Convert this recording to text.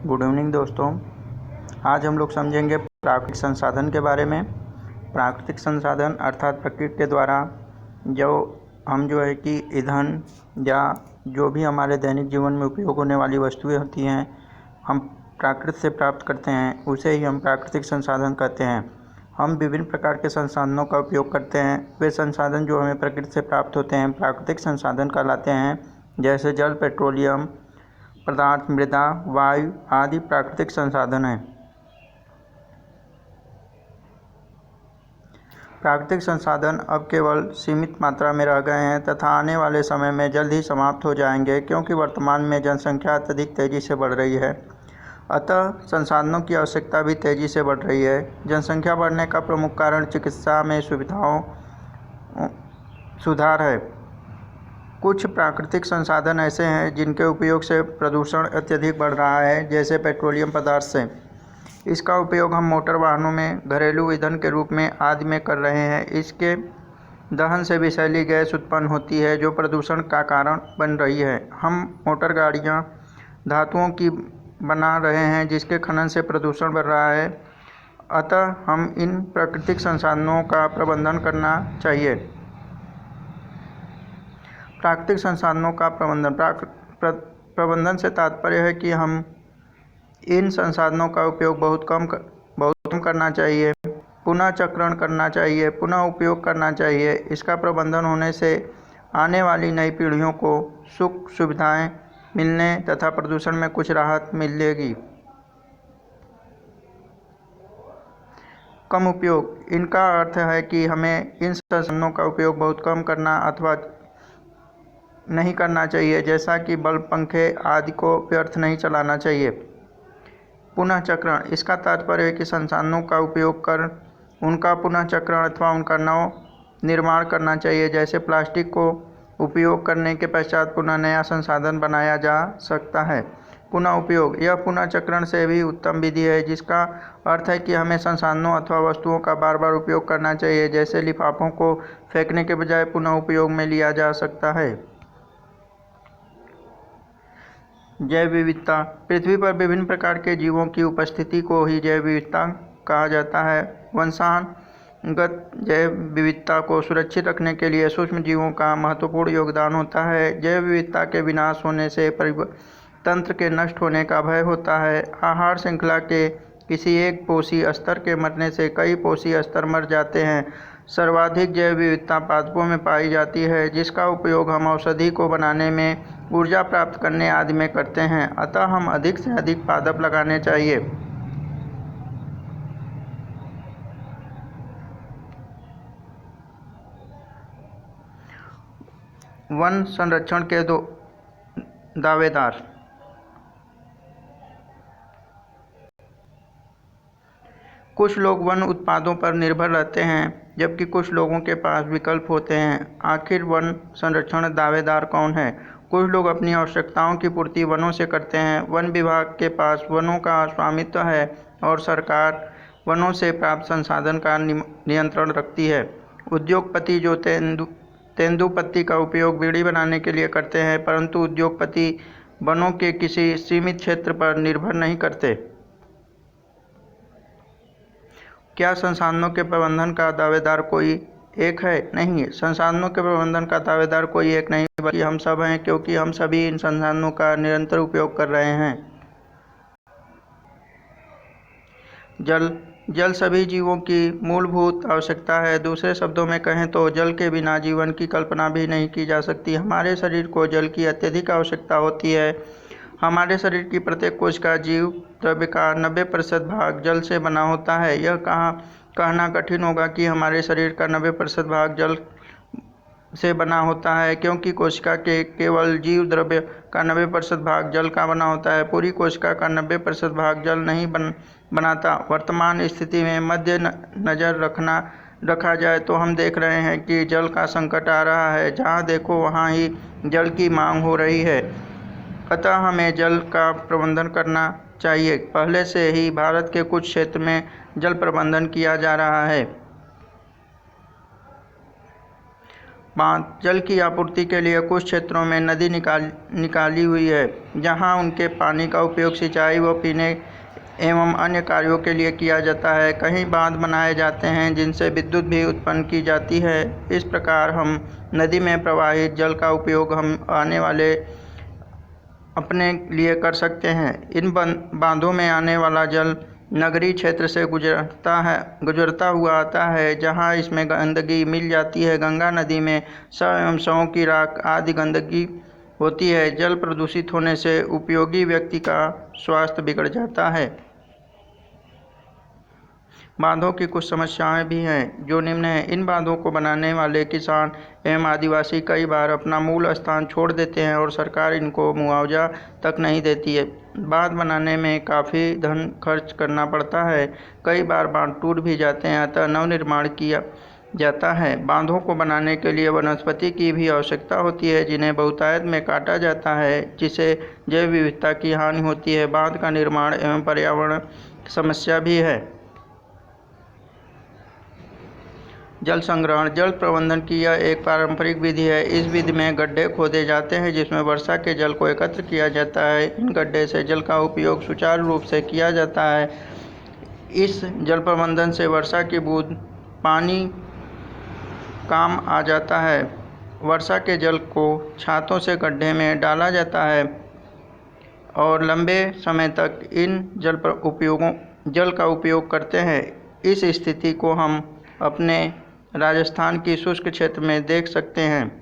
Good evening दोस्तों। आज हम लोग समझेंगे प्राकृतिक संसाधन के बारे में। प्राकृतिक संसाधन अर्थात प्रकृति के द्वारा जो है कि ईंधन या जो भी हमारे दैनिक जीवन में उपयोग होने वाली वस्तुएं होती हैं, हम प्रकृति से प्राप्त करते हैं, उसे ही हम प्राकृतिक संसाधन कहते हैं। हम विभिन्न प्रकार के संसाधनों का उपयोग करते हैं। वे संसाधन जो हमें प्रकृति से प्राप्त होते हैं प्राकृतिक संसाधन कहलाते हैं, जैसे जल, पेट्रोलियम पदार्थ, मृदा, वायु आदि प्राकृतिक संसाधन हैं। प्राकृतिक संसाधन अब केवल सीमित मात्रा में रह गए हैं तथा आने वाले समय में जल्द ही समाप्त हो जाएंगे, क्योंकि वर्तमान में जनसंख्या अत्यधिक तेज़ी से बढ़ रही है। अतः संसाधनों की आवश्यकता भी तेज़ी से बढ़ रही है। जनसंख्या बढ़ने का प्रमुख कारण चिकित्सा में सुविधाओं सुधार है। कुछ प्राकृतिक संसाधन ऐसे हैं जिनके उपयोग से प्रदूषण अत्यधिक बढ़ रहा है, जैसे पेट्रोलियम पदार्थ से। इसका उपयोग हम मोटर वाहनों में घरेलू ईंधन के रूप में आदि में कर रहे हैं। इसके दहन से विषैली गैस उत्पन्न होती है जो प्रदूषण का कारण बन रही है। हम मोटर गाड़ियां धातुओं की बना रहे हैं जिसके खनन से प्रदूषण बढ़ रहा है। अतः हम इन प्राकृतिक संसाधनों का प्रबंधन करना चाहिए। प्राकृतिक संसाधनों का प्रबंधन से तात्पर्य है कि हम इन संसाधनों का उपयोग बहुत कम करना चाहिए, पुनः चक्रण करना चाहिए, पुनः उपयोग करना चाहिए। इसका प्रबंधन होने से आने वाली नई पीढ़ियों को सुख सुविधाएं मिलने तथा प्रदूषण में कुछ राहत मिलेगी। कम उपयोग, इनका अर्थ है कि हमें इन संसाधनों का उपयोग बहुत कम करना अथवा नहीं करना चाहिए, जैसा कि बल्ब, पंखे आदि को व्यर्थ नहीं चलाना चाहिए। पुनः चक्रण, इसका तात्पर्य है कि संसाधनों का उपयोग कर उनका पुनः चक्रण अथवा उनका नव निर्माण करना चाहिए। जैसे प्लास्टिक को उपयोग करने के पश्चात पुनः नया संसाधन बनाया जा सकता है। पुनः उपयोग, यह पुनः चक्रण से भी उत्तम विधि है, जिसका अर्थ है कि हमें संसाधनों अथवा वस्तुओं का बार बार उपयोग करना चाहिए। जैसे लिफाफों को फेंकने के बजाय पुनः उपयोग में लिया जा सकता है। जैव विविधता, पृथ्वी पर विभिन्न प्रकार के जीवों की उपस्थिति को ही जैव विविधता कहा जाता है। वंशानुगत जैव विविधता को सुरक्षित रखने के लिए सूक्ष्म जीवों का महत्वपूर्ण योगदान होता है। जैव विविधता के विनाश होने से तंत्र के नष्ट होने का भय होता है। आहार श्रृंखला के किसी एक पोषी स्तर के मरने से कई पोषी स्तर मर जाते हैं। सर्वाधिक जैव विविधता पादपों में पाई जाती है, जिसका उपयोग हम औषधि को बनाने में, ऊर्जा प्राप्त करने आदि में करते हैं। अतः हम अधिक से अधिक पादप लगाने चाहिए। वन संरक्षण के दावेदार, कुछ लोग वन उत्पादों पर निर्भर रहते हैं जबकि कुछ लोगों के पास विकल्प होते हैं। आखिर वन संरक्षण दावेदार कौन है? कुछ लोग अपनी आवश्यकताओं की पूर्ति वनों से करते हैं। वन विभाग के पास वनों का स्वामित्व है और सरकार वनों से प्राप्त संसाधन का नियंत्रण रखती है। उद्योगपति जो तेंदुपत्ती का उपयोग बीड़ी बनाने के लिए करते हैं, परंतु उद्योगपति वनों के किसी सीमित क्षेत्र पर निर्भर नहीं करते। क्या संसाधनों के प्रबंधन का दावेदार कोई एक है? नहीं, संसाधनों के प्रबंधन का दावेदार कोई एक नहीं, बल्कि हम सब हैं, क्योंकि हम सभी इन संसाधनों का निरंतर उपयोग कर रहे हैं। जल सभी जीवों की मूलभूत आवश्यकता है। दूसरे शब्दों में कहें तो जल के बिना जीवन की कल्पना भी नहीं की जा सकती। हमारे शरीर को जल की अत्यधिक आवश्यकता होती है। हमारे शरीर की प्रत्येक कोश का जीव द्रव्य का 90% भाग जल से बना होता है। यह कहना कठिन होगा कि हमारे शरीर का 90% भाग जल से बना होता है, क्योंकि कोशिका के केवल जीव द्रव्य का 90% भाग जल का बना होता है। पूरी कोशिका का 90% भाग जल नहीं बनाता। वर्तमान स्थिति में मध्य नज़र रखा जाए तो हम देख रहे हैं कि जल का संकट आ रहा है। जहाँ देखो वहाँ ही जल की मांग हो रही है। अतः हमें जल का प्रबंधन करना चाहिए। पहले से ही भारत के कुछ क्षेत्र में जल प्रबंधन किया जा रहा है। बांध जल की आपूर्ति के लिए कुछ क्षेत्रों में नदी निकाली हुई है, जहां उनके पानी का उपयोग सिंचाई व पीने एवं अन्य कार्यों के लिए किया जाता है। कहीं बांध बनाए जाते हैं जिनसे विद्युत भी उत्पन्न की जाती है। इस प्रकार हम नदी में प्रवाहित जल का उपयोग हम आने वाले अपने लिए कर सकते हैं। इन बांधों में आने वाला जल नगरीय क्षेत्र से गुजरता हुआ आता है, जहां इसमें गंदगी मिल जाती है। गंगा नदी में शव एवं शवों की राख आदि गंदगी होती है। जल प्रदूषित होने से उपयोगी व्यक्ति का स्वास्थ्य बिगड़ जाता है। बांधों की कुछ समस्याएं भी हैं, जो निम्न हैं। इन बांधों को बनाने वाले किसान एवं आदिवासी कई बार अपना मूल स्थान छोड़ देते हैं और सरकार इनको मुआवजा तक नहीं देती है। बांध बनाने में काफ़ी धन खर्च करना पड़ता है। कई बार बांध टूट भी जाते हैं, अतः नवनिर्माण किया जाता है। बांधों को बनाने के लिए वनस्पति की भी आवश्यकता होती है, जिन्हें बहुतायत में काटा जाता है, जिससे जैव विविधता की हानि होती है। बांध का निर्माण एवं पर्यावरण समस्या भी है। जल संग्रहण जल प्रबंधन की यह एक पारंपरिक विधि है। इस विधि में गड्ढे खोदे जाते हैं, जिसमें वर्षा के जल को एकत्र किया जाता है। इन गड्ढे से जल का उपयोग सुचारू रूप से किया जाता है। इस जल प्रबंधन से वर्षा की बूंद पानी काम आ जाता है। वर्षा के जल को छातों से गड्ढे में डाला जाता है और लंबे समय तक इन जल का उपयोग करते हैं। इस स्थिति को हम अपने राजस्थान की शुष्क क्षेत्र में देख सकते हैं।